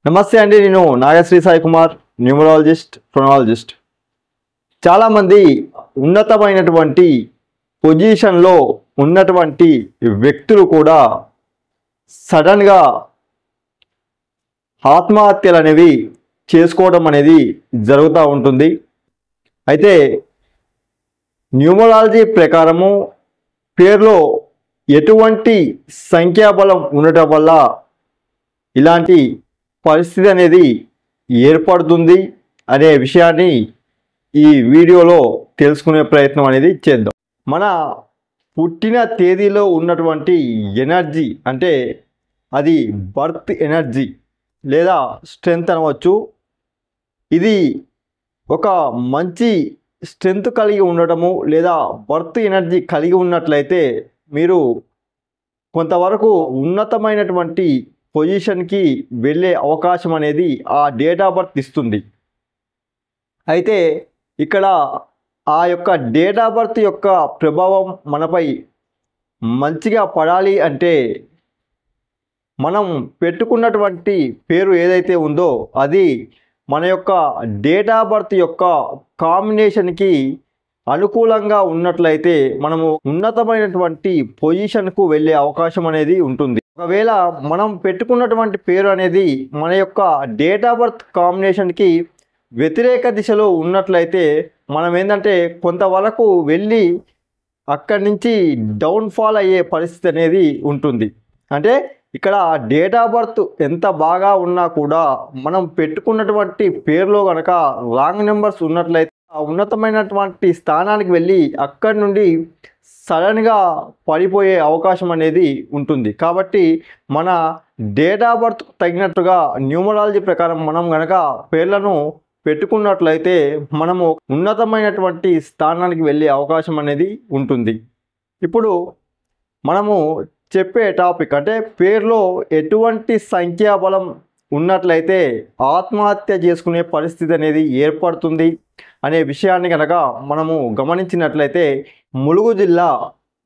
నమస్తే అండి. నేను నాగశ్రీ సాయి కుమార్, న్యూమరాలజిస్ట్, ఫ్రోనాలజిస్ట్. చాలామంది ఉన్నతమైనటువంటి పొజిషన్లో ఉన్నటువంటి వ్యక్తులు కూడా సడన్గా ఆత్మహత్యలు అనేవి చేసుకోవడం అనేది జరుగుతూ ఉంటుంది. అయితే న్యూమరాలజీ ప్రకారము పేరులో ఎటువంటి సంఖ్యాబలం ఉండటం వల్ల ఇలాంటి పరిస్థితి అనేది ఏర్పడుతుంది అనే విషయాన్ని ఈ వీడియోలో తెలుసుకునే ప్రయత్నం అనేది చేద్దాం. మన పుట్టిన తేదీలో ఉన్నటువంటి ఎనర్జీ అంటే అది బర్త్ ఎనర్జీ లేదా స్ట్రెంగ్త్ అనవచ్చు. ఇది ఒక మంచి స్ట్రెంగ్త్ కలిగి ఉండటము లేదా బర్త్ ఎనర్జీ కలిగి ఉన్నట్లయితే మీరు కొంతవరకు ఉన్నతమైనటువంటి పొజిషన్కి వెళ్ళే అవకాశం అనేది ఆ డేట్ ఆఫ్ బర్త్ ఇస్తుంది. అయితే ఇక్కడ ఆ యొక్క డేట్ ఆఫ్ బర్త్ యొక్క ప్రభావం మనపై మంచిగా పడాలి అంటే మనం పెట్టుకున్నటువంటి పేరు ఏదైతే ఉందో అది మన యొక్క డేట్ ఆఫ్ బర్త్ యొక్క కాంబినేషన్కి అనుకూలంగా ఉన్నట్లయితే మనము ఉన్నతమైనటువంటి పొజిషన్కు వెళ్ళే అవకాశం అనేది ఉంటుంది. ఒకవేళ మనం పెట్టుకున్నటువంటి పేరు అనేది మన యొక్క డేట్ ఆఫ్ బర్త్ కాంబినేషన్కి వ్యతిరేక దిశలో ఉన్నట్లయితే మనం ఏంటంటే కొంతవరకు వెళ్ళి అక్కడి నుంచి డౌన్ఫాల్ అయ్యే పరిస్థితి అనేది ఉంటుంది. అంటే ఇక్కడ డేట్ ఆఫ్ బర్త్ ఎంత బాగా ఉన్నా కూడా మనం పెట్టుకున్నటువంటి పేరులో కనుక రాంగ్ నెంబర్స్ ఉన్నట్లయితే ఆ ఉన్నతమైనటువంటి స్థానానికి వెళ్ళి అక్కడి నుండి సడన్గా పడిపోయే అవకాశం అనేది ఉంటుంది. కాబట్టి మన డేట్ ఆఫ్ బర్త్ తగినట్టుగా న్యూమరాలజీ ప్రకారం మనం కనుక పేర్లను పెట్టుకున్నట్లయితే మనము ఉన్నతమైనటువంటి స్థానానికి వెళ్ళే అవకాశం అనేది ఉంటుంది. ఇప్పుడు మనము చెప్పే టాపిక్ అంటే పేరులో ఎటువంటి సంఖ్యాబలం ఉన్నట్లయితే ఆత్మహత్య చేసుకునే పరిస్థితి అనేది ఏర్పడుతుంది అనే విషయాన్ని కనుక మనము గమనించినట్లయితే ములుగు జిల్లా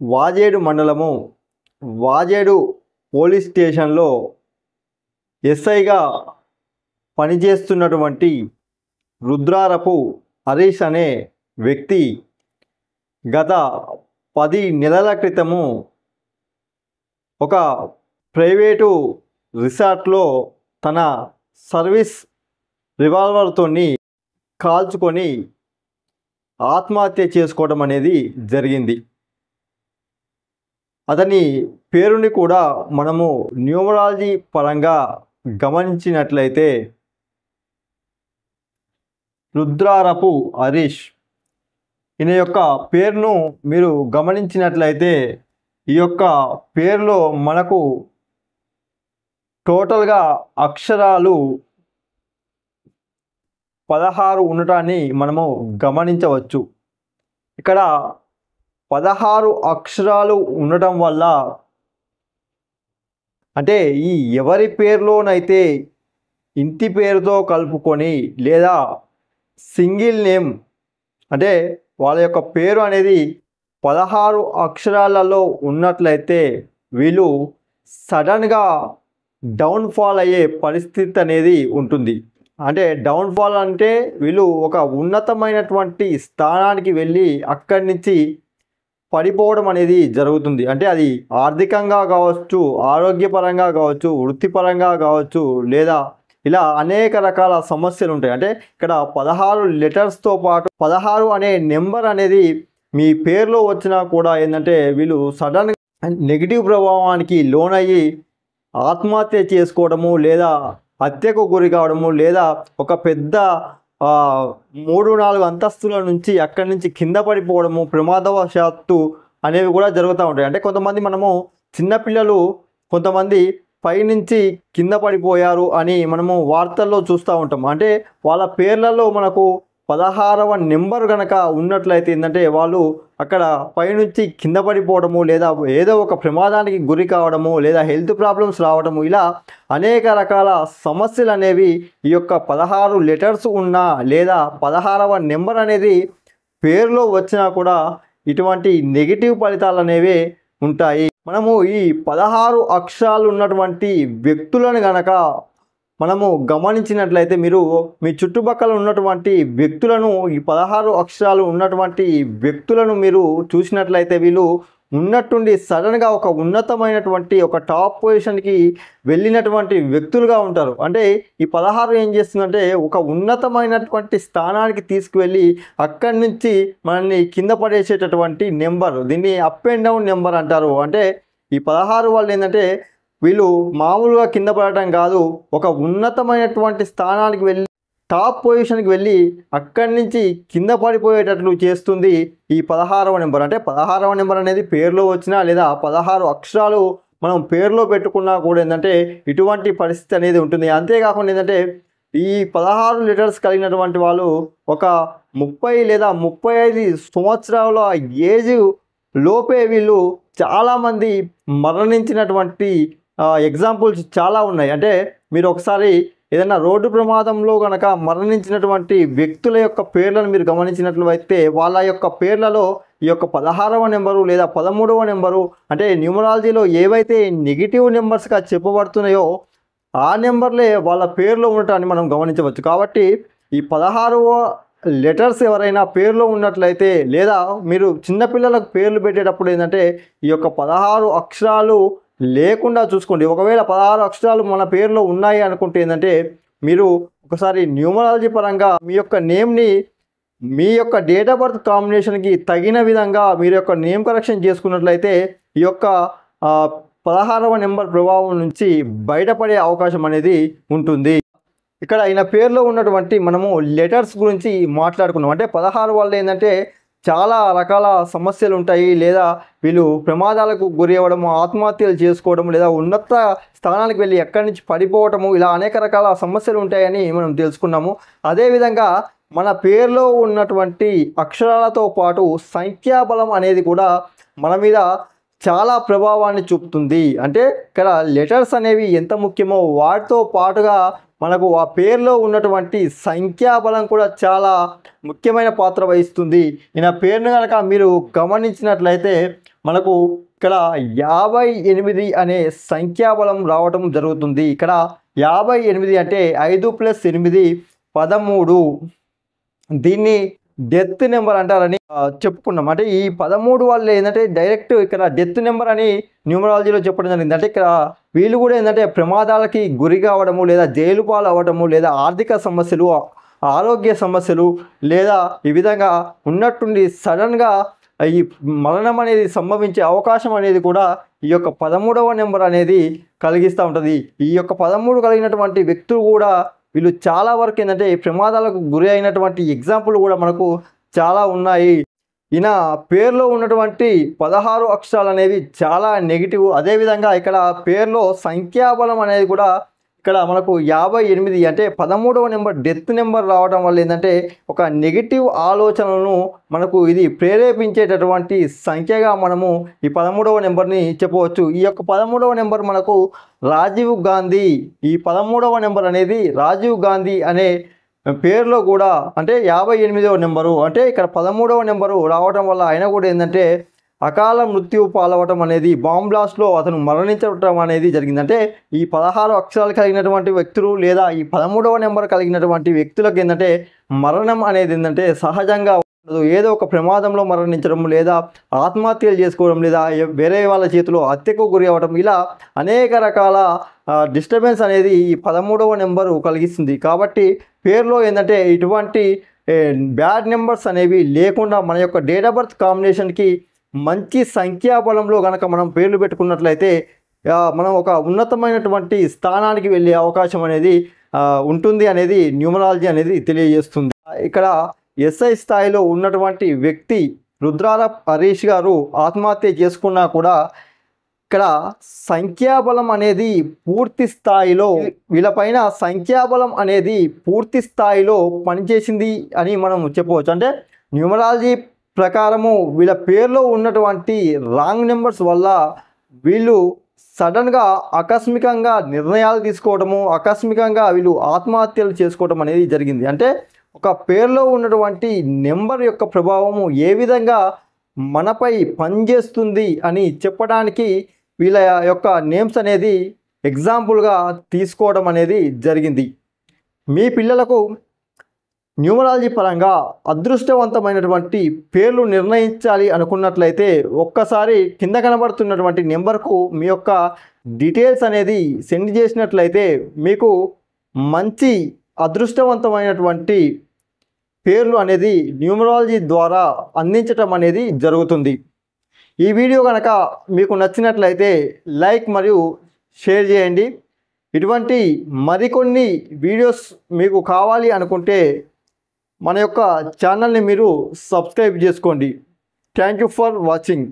వాజేడు మండలము వాజేడు పోలీస్ స్టేషన్లో ఎస్ఐగా పనిచేస్తున్నటువంటి రుద్రారపు హరీష్ అనే వ్యక్తి గత 10 నెలల క్రితము ఒక ప్రైవేటు రిసార్ట్లో తన సర్వీస్ రివాల్వర్తోని కాల్చుకొని ఆత్మహత్య చేసుకోవడం అనేది జరిగింది. అతని పేరుని కూడా మనము న్యూమరాలజీ పరంగా గమనించినట్లయితే రుద్రారపు హరీష్ ఈయన యొక్క పేరును మీరు గమనించినట్లయితే ఈ యొక్క పేరులో మనకు టోటల్గా అక్షరాలు 16 ఉండటాన్ని మనము గమనించవచ్చు. ఇక్కడ 16 అక్షరాలు ఉండటం వల్ల అంటే ఈ ఎవరి పేరులోనైతే ఇంటి పేరుతో కలుపుకొని లేదా సింగిల్ నేమ్ అంటే వాళ్ళ యొక్క పేరు అనేది 16 అక్షరాలలో ఉన్నట్లయితే వీళ్ళు సడన్గా డౌన్ఫాల్ అయ్యే పరిస్థితి అనేది ఉంటుంది. అంటే డౌన్ఫాల్ అంటే వీళ్ళు ఒక ఉన్నతమైనటువంటి స్థానానికి వెళ్ళి అక్కడి నుంచి పడిపోవడం అనేది జరుగుతుంది. అంటే అది ఆర్థికంగా కావచ్చు, ఆరోగ్యపరంగా కావచ్చు, వృత్తిపరంగా కావచ్చు, లేదా ఇలా అనేక రకాల సమస్యలు ఉంటాయి. అంటే ఇక్కడ 16 లెటర్స్తో పాటు 16 అనే నెంబర్ అనేది మీ పేరులో వచ్చినా కూడా ఏంటంటే వీళ్ళు సడన్గా నెగిటివ్ ప్రభావానికి లోనయ్యి ఆత్మహత్య చేసుకోవడము లేదా హత్యకు గురి కావడము లేదా ఒక పెద్ద 3-4 అంతస్తుల నుంచి అక్కడి నుంచి కింద పడిపోవడము ప్రమాదవశాత్తు అనేవి కూడా జరుగుతూ ఉంటాయి. అంటే కొంతమంది మనము చిన్నపిల్లలు కొంతమంది పైనుంచి కింద పడిపోయారు అని మనము వార్తల్లో చూస్తూ ఉంటాం. అంటే వాళ్ళ పేర్లలో మనకు 16వ నెంబర్ కనుక ఉన్నట్లయితే ఏంటంటే వాళ్ళు అక్కడ పైనుంచి కింద పడిపోవడము లేదా ఏదో ఒక ప్రమాదానికి గురి కావడము లేదా హెల్త్ ప్రాబ్లమ్స్ రావడము ఇలా అనేక రకాల సమస్యలు అనేవి ఈ యొక్క 16 లెటర్స్ ఉన్నా లేదా 16వ నెంబర్ అనేది పేరులో వచ్చినా కూడా ఇటువంటి నెగిటివ్ ఫలితాలు అనేవి ఉంటాయి. మనము ఈ 16 అక్షరాలు ఉన్నటువంటి వ్యక్తులను గనక మనము గమనించినట్లయితే మీరు మీ చుట్టుపక్కల ఉన్నటువంటి వ్యక్తులను ఈ 16 అక్షరాలు ఉన్నటువంటి వ్యక్తులను మీరు చూసినట్లయితే వీళ్ళు ఉన్నట్టుండి సడన్గా ఒక ఉన్నతమైనటువంటి ఒక టాప్ పొజిషన్కి వెళ్ళినటువంటి వ్యక్తులుగా ఉంటారు. అంటే ఈ 16 ఏం చేస్తుందంటే ఒక ఉన్నతమైనటువంటి స్థానానికి తీసుకువెళ్ళి అక్కడి నుంచి మనల్ని కింద పడేసేటటువంటి నెంబర్, దీన్ని అప్ అండ్ డౌన్ నెంబర్ అంటారు. అంటే ఈ 16 వాళ్ళు ఏంటంటే వీళ్ళు మామూలుగా కింద పడటం కాదు, ఒక ఉన్నతమైనటువంటి స్థానానికి వెళ్ళి టాప్ పొజిషన్కి వెళ్ళి అక్కడి నుంచి కింద పడిపోయేటట్లు చేస్తుంది ఈ 16వ నెంబర్. అంటే 16వ నెంబర్ అనేది పేరులో వచ్చినా లేదా 16 అక్షరాలు మనం పేరులో పెట్టుకున్నా కూడా ఏంటంటే ఇటువంటి పరిస్థితి అనేది ఉంటుంది. అంతేకాకుండా ఏంటంటే ఈ 16 లెటర్స్ కలిగినటువంటి వాళ్ళు ఒక 30 లేదా 35 సంవత్సరాల ఏజ్ లోపే వీళ్ళు చాలామంది మరణించినటువంటి ఎగ్జాంపుల్స్ చాలా ఉన్నాయి. అంటే మీరు ఒకసారి ఏదైనా రోడ్డు ప్రమాదంలో కనుక మరణించినటువంటి వ్యక్తుల యొక్క పేర్లను మీరు గమనించినట్లయితే వాళ్ళ యొక్క పేర్లలో ఈ యొక్క 16వ నెంబరు లేదా 13వ నెంబరు అంటే న్యూమరాలజీలో ఏవైతే నెగిటివ్ నెంబర్స్గా చెప్పబడుతున్నాయో ఆ నెంబర్లే వాళ్ళ పేర్లో ఉండటాన్ని మనం గమనించవచ్చు. కాబట్టి ఈ 16వ లెటర్స్ ఎవరైనా పేర్లో ఉన్నట్లయితే లేదా మీరు చిన్నపిల్లలకు పేర్లు పెట్టేటప్పుడు ఏంటంటే ఈ యొక్క 16 అక్షరాలు లేకుండా చూసుకోండి. ఒకవేళ 16 అక్షరాలు మన పేరులో ఉన్నాయి అనుకుంటే ఏంటంటే మీరు ఒకసారి న్యూమరాలజీ పరంగా మీ యొక్క నేమ్ని మీ యొక్క డేట్ ఆఫ్ బర్త్ కాంబినేషన్కి తగిన విధంగా మీరు యొక్క నేమ్ కరెక్షన్ చేసుకున్నట్లయితే ఈ యొక్క 16వ నెంబర్ ప్రభావం నుంచి బయటపడే అవకాశం అనేది ఉంటుంది. ఇక్కడ ఈయన పేరులో ఉన్నటువంటి మనము లెటర్స్ గురించి మాట్లాడుకున్నాం. అంటే 16 వాళ్ళు ఏంటంటే చాలా రకాల సమస్యలు ఉంటాయి, లేదా వీళ్ళు ప్రమాదాలకు గురి అవ్వడము, ఆత్మహత్యలు చేసుకోవడము, లేదా ఉన్నత స్థానానికి వెళ్ళి ఎక్కడి నుంచి పడిపోవటము, ఇలా అనేక రకాల సమస్యలు ఉంటాయని మనం తెలుసుకున్నాము. అదేవిధంగా మన పేరులో ఉన్నటువంటి అక్షరాలతో పాటు సంఖ్యాబలం అనేది కూడా మన మీద చాలా ప్రభావాన్ని చూపుతుంది. అంటే ఇక్కడ లెటర్స్ అనేవి ఎంత ముఖ్యమో వాటితో పాటుగా మనకు ఆ పేరులో ఉన్నటువంటి సంఖ్యాబలం కూడా చాలా ముఖ్యమైన పాత్ర వహిస్తుంది. ఈయన పేరును కనుక మీరు గమనించినట్లయితే మనకు ఇక్కడ 58 అనే సంఖ్యాబలం రావటం జరుగుతుంది. ఇక్కడ 58 అంటే 5 + 8 13. దీన్ని డెత్ నెంబర్ అంటారని చెప్పుకున్నాం. అంటే ఈ 13 వాళ్ళు ఏంటంటే డైరెక్ట్ ఇక్కడ డెత్ నెంబర్ అని న్యూమరాలజీలో చెప్పడం జరిగింది. అంటే ఇక్కడ వీళ్ళు కూడా ఏంటంటే ప్రమాదాలకి గురి కావడము, లేదా జైలు పాలు అవ్వడము, లేదా ఆర్థిక సమస్యలు, ఆరోగ్య సమస్యలు, లేదా ఈ విధంగా ఉన్నట్టుండి సడన్గా ఈ మరణం అనేది సంభవించే అవకాశం అనేది కూడా ఈ యొక్క 13వ నెంబర్ అనేది కలిగిస్తూ ఉంటుంది. ఈ యొక్క 13 కలిగినటువంటి వ్యక్తులు కూడా వీళ్ళు చాలా వరకు ఏంటంటే ప్రమాదాలకు గురి అయినటువంటి ఎగ్జాంపుల్ కూడా మనకు చాలా ఉన్నాయి. ఈయన పేరులో ఉన్నటువంటి 16 అక్షరాలు అనేవి చాలా నెగిటివ్. అదేవిధంగా ఇక్కడ పేరులో సంఖ్యాబలం అనేది కూడా ఇక్కడ మనకు 58 అంటే 13వ నెంబర్ డెత్ నెంబర్ రావడం వల్ల ఏంటంటే ఒక నెగిటివ్ ఆలోచనలను మనకు ఇది ప్రేరేపించేటటువంటి సంఖ్యగా మనము ఈ 13వ నెంబర్ని చెప్పవచ్చు. ఈ యొక్క 13వ నెంబర్ మనకు రాజీవ్ గాంధీ, ఈ 13వ నెంబర్ అనేది రాజీవ్ గాంధీ అనే పేరులో కూడా అంటే 58వ నెంబరు, అంటే ఇక్కడ 13వ నెంబరు రావడం వల్ల ఆయన కూడా ఏంటంటే అకాల మృత్యు పాలవటం అనేది, బాంబ్ బ్లాస్ట్లో అతను మరణించడం అనేది జరిగింది. అంటే ఈ 16 అక్షరాలు కలిగినటువంటి వ్యక్తులు లేదా ఈ 13వ నెంబర్ కలిగినటువంటి వ్యక్తులకు ఏంటంటే మరణం అనేది ఏంటంటే సహజంగా ఏదో ఒక ప్రమాదంలో మరణించడం, లేదా ఆత్మహత్యలు చేసుకోవడం, లేదా వేరే వాళ్ళ చేతిలో హత్యకు గురి అవ్వడం, ఇలా అనేక రకాల డిస్టర్బెన్స్ అనేది ఈ 13వ నెంబరు కలిగిస్తుంది. కాబట్టి పేరులో ఏంటంటే ఇటువంటి బ్యాడ్ నెంబర్స్ అనేవి లేకుండా మన యొక్క డేట్ ఆఫ్ బర్త్ కాంబినేషన్కి మంచి సంఖ్యాబలంలో కనుక మనం పేర్లు పెట్టుకున్నట్లయితే మనం ఒక ఉన్నతమైనటువంటి స్థానానికి వెళ్ళే అవకాశం అనేది ఉంటుంది అనేది న్యూమరాలజీ అనేది తెలియజేస్తుంది. ఇక్కడ ఎస్ఐ స్థాయిలో ఉన్నటువంటి వ్యక్తి రుద్రాల హరీష్ గారు ఆత్మహత్య చేసుకున్నా కూడా ఇక్కడ సంఖ్యాబలం అనేది పూర్తి స్థాయిలో వీళ్ళపైన సంఖ్యాబలం అనేది పూర్తి స్థాయిలో పనిచేసింది అని మనం చెప్పవచ్చు. అంటే న్యూమరాలజీ ప్రకారము వీళ్ళ పేరులో ఉన్నటువంటి రాంగ్ నెంబర్స్ వల్ల వీళ్ళు సడన్గా ఆకస్మికంగా నిర్ణయాలు తీసుకోవడము, ఆకస్మికంగా వీళ్ళు ఆత్మహత్యలు చేసుకోవడం అనేది జరిగింది. అంటే ఒక పేరులో ఉన్నటువంటి నెంబర్ యొక్క ప్రభావము ఏ విధంగా మనపై పనిచేస్తుంది అని చెప్పడానికి వీళ్ళ యొక్క నేమ్స్ అనేది ఎగ్జాంపుల్గా తీసుకోవడం అనేది జరిగింది. మీ పిల్లలకు న్యూమరాలజీ పరంగా అదృష్టవంతమైనటువంటి పేర్లు నిర్ణయించాలి అనుకున్నట్లయితే ఒక్కసారి కింద కనబడుతున్నటువంటి నెంబర్కు మీ యొక్క డీటెయిల్స్ అనేది సెండ్ చేసినట్లయితే మీకు మంచి అదృష్టవంతమైనటువంటి పేర్లు అనేది న్యూమరాలజీ ద్వారా అందించటం అనేది జరుగుతుంది. ఈ వీడియో కనుక మీకు నచ్చినట్లయితే లైక్ మరియు షేర్ చేయండి. ఇటువంటి మరికొన్ని వీడియోస్ మీకు కావాలి అనుకుంటే మన యొక్క ఛానల్ని మీరు సబ్స్క్రైబ్ చేసుకోండి. Thank you for watching.